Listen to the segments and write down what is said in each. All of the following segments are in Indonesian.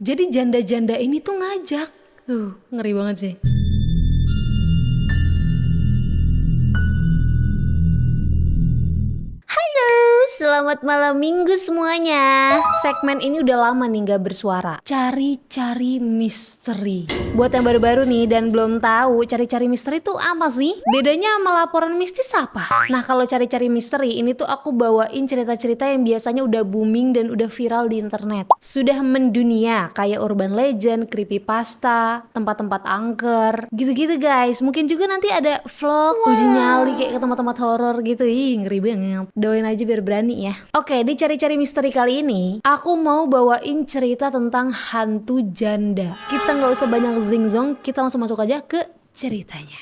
Jadi janda-janda ini tuh ngajak. Ngeri banget sih. Selamat malam minggu semuanya. Segmen ini udah lama nih gak bersuara. Cari-cari misteri. Buat yang baru-baru nih dan belum tahu cari-cari misteri itu apa sih? Bedanya sama laporan mistis apa? Nah, kalau cari-cari misteri ini tuh aku bawain cerita-cerita yang biasanya udah booming dan udah viral di internet. Sudah mendunia kayak urban legend, creepypasta, tempat-tempat angker, gitu-gitu guys. Mungkin juga nanti ada vlog uji nyali kayak ke tempat-tempat horor gitu. Ih, ngeri banget. Doain aja biar berani ya. Oke, di cari-cari misteri kali ini aku mau bawain cerita tentang hantu janda. Kita nggak usah banyak zing-zong, kita langsung masuk aja ke ceritanya.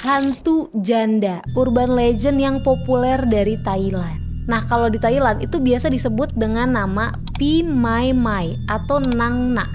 Hantu janda, urban legend yang populer dari Thailand. Nah, kalau di Thailand itu biasa disebut dengan nama Pi Mai Mai atau Nang Na.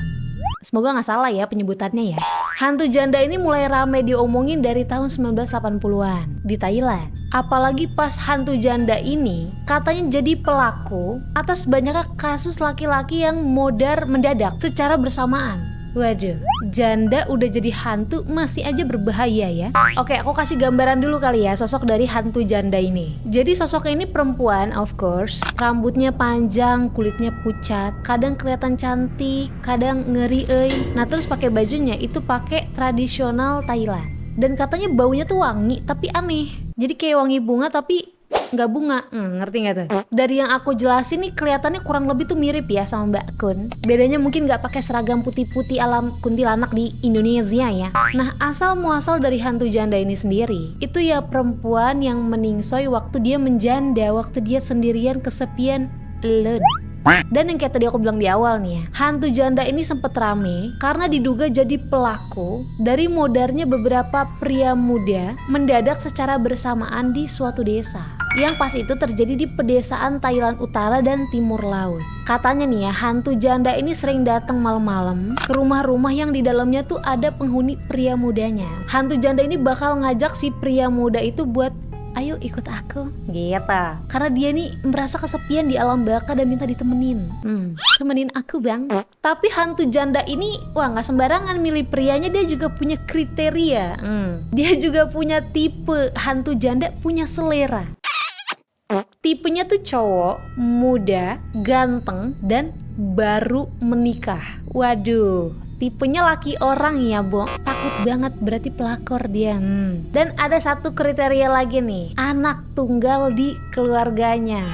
Semoga nggak salah ya penyebutannya ya. Hantu janda ini mulai rame diomongin dari tahun 1980-an di Thailand. Apalagi pas hantu janda ini katanya jadi pelaku atas banyaknya kasus laki-laki yang modar mendadak secara bersamaan. Waduh, janda udah jadi hantu masih aja berbahaya ya. Oke, aku kasih gambaran dulu kali ya sosok dari hantu janda ini. Jadi sosoknya ini perempuan, of course. Rambutnya panjang, kulitnya pucat, kadang kelihatan cantik, kadang ngeri Nah, terus pakai bajunya itu pakai tradisional Thailand. Dan katanya baunya tuh wangi tapi aneh. Jadi kayak wangi bunga tapi nggak bunga, ngerti nggak tuh? Dari yang aku jelasin nih kelihatannya kurang lebih tuh mirip ya sama Mbak Kun. Bedanya mungkin nggak pakai seragam putih-putih alam kuntilanak di Indonesia ya. Nah, asal muasal dari hantu janda ini sendiri itu ya perempuan yang meningsoy waktu dia menjanda, waktu dia sendirian kesepian alone. Dan yang kayak tadi aku bilang di awal nih ya, hantu janda ini sempet rame karena diduga jadi pelaku dari modarnya beberapa pria muda mendadak secara bersamaan di suatu desa. Yang pas itu terjadi di pedesaan Thailand Utara dan Timur Laut. Katanya nih ya, hantu janda ini sering datang malam-malam ke rumah-rumah yang di dalamnya tuh ada penghuni pria mudanya. Hantu janda ini bakal ngajak si pria muda itu buat ayo ikut aku gitu, karena dia nih merasa kesepian di alam baka dan minta ditemenin. Temenin aku bang. Tapi hantu janda ini wah nggak sembarangan milih prianya, dia juga punya kriteria. Dia juga punya tipe. Hantu janda punya selera. Tipenya tuh cowok, muda, ganteng, dan baru menikah. Waduh, tipenya laki orang ya, Bo. Takut banget, berarti pelakor dia. Dan ada satu kriteria lagi nih, anak tunggal di keluarganya.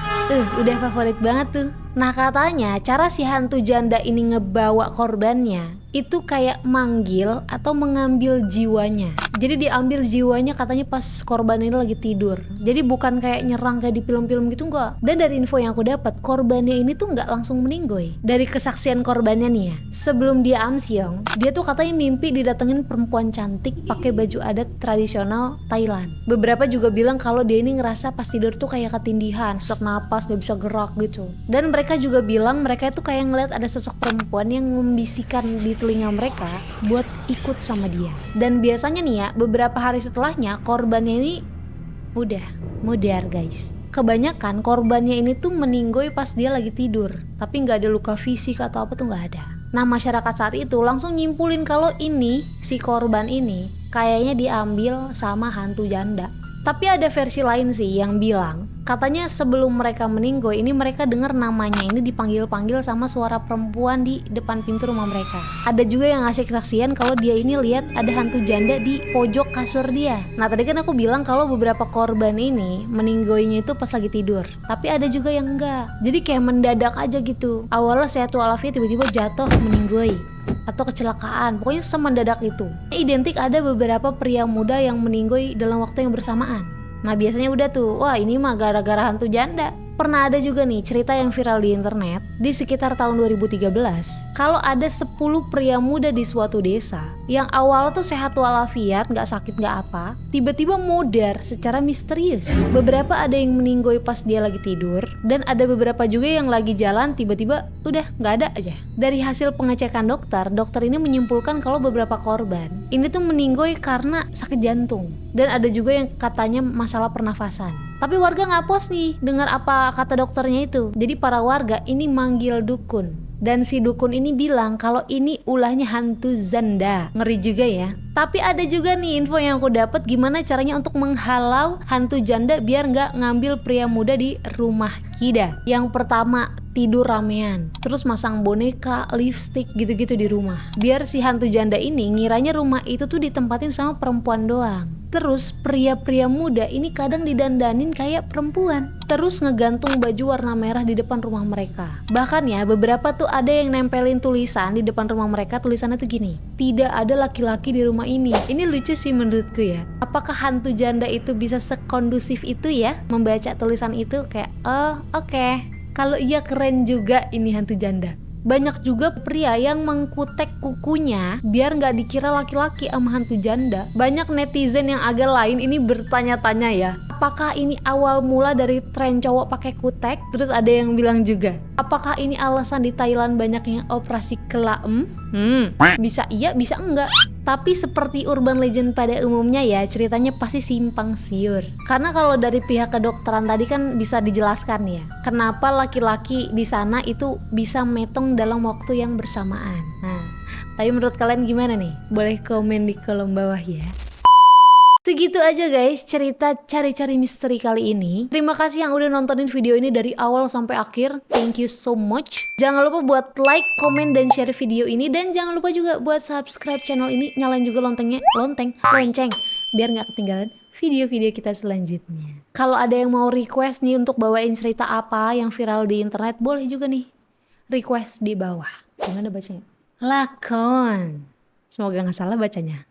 Udah favorit banget tuh. Nah, katanya cara si hantu janda ini ngebawa korbannya itu kayak manggil atau mengambil jiwanya. Jadi diambil jiwanya katanya pas korban ini lagi tidur. Jadi bukan kayak nyerang kayak di film-film gitu, enggak. Dan dari info yang aku dapat, korbannya ini tuh nggak langsung meninggoy. Dari kesaksian korbannya nih ya, sebelum dia amsyong, dia tuh katanya mimpi didatengin perempuan cantik pakai baju adat tradisional Thailand. Beberapa juga bilang kalau dia ini ngerasa pas tidur tuh kayak ketindihan, sesak napas, gak bisa gerak gitu. Dan mereka juga bilang mereka itu kayak ngeliat ada sosok perempuan yang membisikkan di telinga mereka buat ikut sama dia. Dan biasanya nih ya, beberapa hari setelahnya korbannya ini udah mudar guys. Kebanyakan korbannya ini tuh meninggoy pas dia lagi tidur, tapi nggak ada luka fisik atau apa tuh nggak ada. Nah, masyarakat saat itu langsung nyimpulin kalau ini si korban ini kayaknya diambil sama hantu janda. Tapi ada versi lain sih yang bilang katanya sebelum mereka meninggoy ini mereka dengar namanya ini dipanggil-panggil sama suara perempuan di depan pintu rumah mereka. Ada juga yang ngasih kesaksian kalau dia ini lihat ada hantu janda di pojok kasur dia. Nah, tadi kan aku bilang kalau beberapa korban ini meninggoynya itu pas lagi tidur. Tapi ada juga yang enggak. Jadi kayak mendadak aja gitu. Awalnya sehat walafiat tiba-tiba jatuh meninggoy atau kecelakaan, pokoknya semendadak itu. Identik ada beberapa pria muda yang meninggoy dalam waktu yang bersamaan. Nah, biasanya udah tuh, wah ini mah gara-gara hantu janda. Pernah ada juga nih cerita yang viral di internet di sekitar tahun 2013 kalau ada 10 pria muda di suatu desa yang awalnya tuh sehat walafiat, gak sakit gak apa, tiba-tiba modar secara misterius. Beberapa ada yang meninggoy pas dia lagi tidur, dan ada beberapa juga yang lagi jalan tiba-tiba udah gak ada aja. Dari hasil pengecekan dokter ini menyimpulkan kalau beberapa korban ini tuh meninggoy karena sakit jantung, dan ada juga yang katanya masalah pernafasan. Tapi warga nggak puas nih dengar apa kata dokternya itu. Jadi para warga ini manggil dukun. Dan si dukun ini bilang kalau ini ulahnya hantu janda. Ngeri juga ya. Tapi ada juga nih info yang aku dapat gimana caranya untuk menghalau hantu janda biar nggak ngambil pria muda di rumah kita. Yang pertama, tidur ramean, terus masang boneka, lipstick gitu-gitu di rumah. Biar si hantu janda ini ngiranya rumah itu tuh ditempatin sama perempuan doang. Terus pria-pria muda ini kadang didandanin kayak perempuan. Terus ngegantung baju warna merah di depan rumah mereka. Bahkan ya beberapa tuh ada yang nempelin tulisan di depan rumah mereka, tulisannya tuh gini, tidak ada laki-laki di rumah ini. Ini lucu sih menurutku ya. Apakah hantu janda itu bisa sekondusif itu ya membaca tulisan itu kayak oh oke. Kalau iya keren juga ini hantu janda. Banyak juga pria yang mengkutek kukunya biar nggak dikira laki-laki sama hantu janda. Banyak netizen yang agak lain ini bertanya-tanya ya, apakah ini awal mula dari tren cowok pakai kutek? Terus ada yang bilang juga, apakah ini alasan di Thailand banyaknya operasi kelaem? Bisa iya, bisa enggak. Tapi seperti urban legend pada umumnya ya, ceritanya pasti simpang siur. Karena kalau dari pihak kedokteran tadi kan bisa dijelaskan ya, kenapa laki-laki di sana itu bisa metong dalam waktu yang bersamaan. Nah, tapi menurut kalian gimana nih? Boleh komen di kolom bawah ya. Segitu aja guys cerita cari-cari misteri kali ini. Terima kasih yang udah nontonin video ini dari awal sampai akhir. Thank you so much. Jangan lupa buat like, komen, dan share video ini. Dan jangan lupa juga buat subscribe channel ini. Nyalain juga lonceng biar nggak ketinggalan video-video kita selanjutnya. Kalau ada yang mau request nih untuk bawain cerita apa yang viral di internet, boleh juga nih request di bawah. Gimana bacanya? Lakon. Semoga nggak salah bacanya.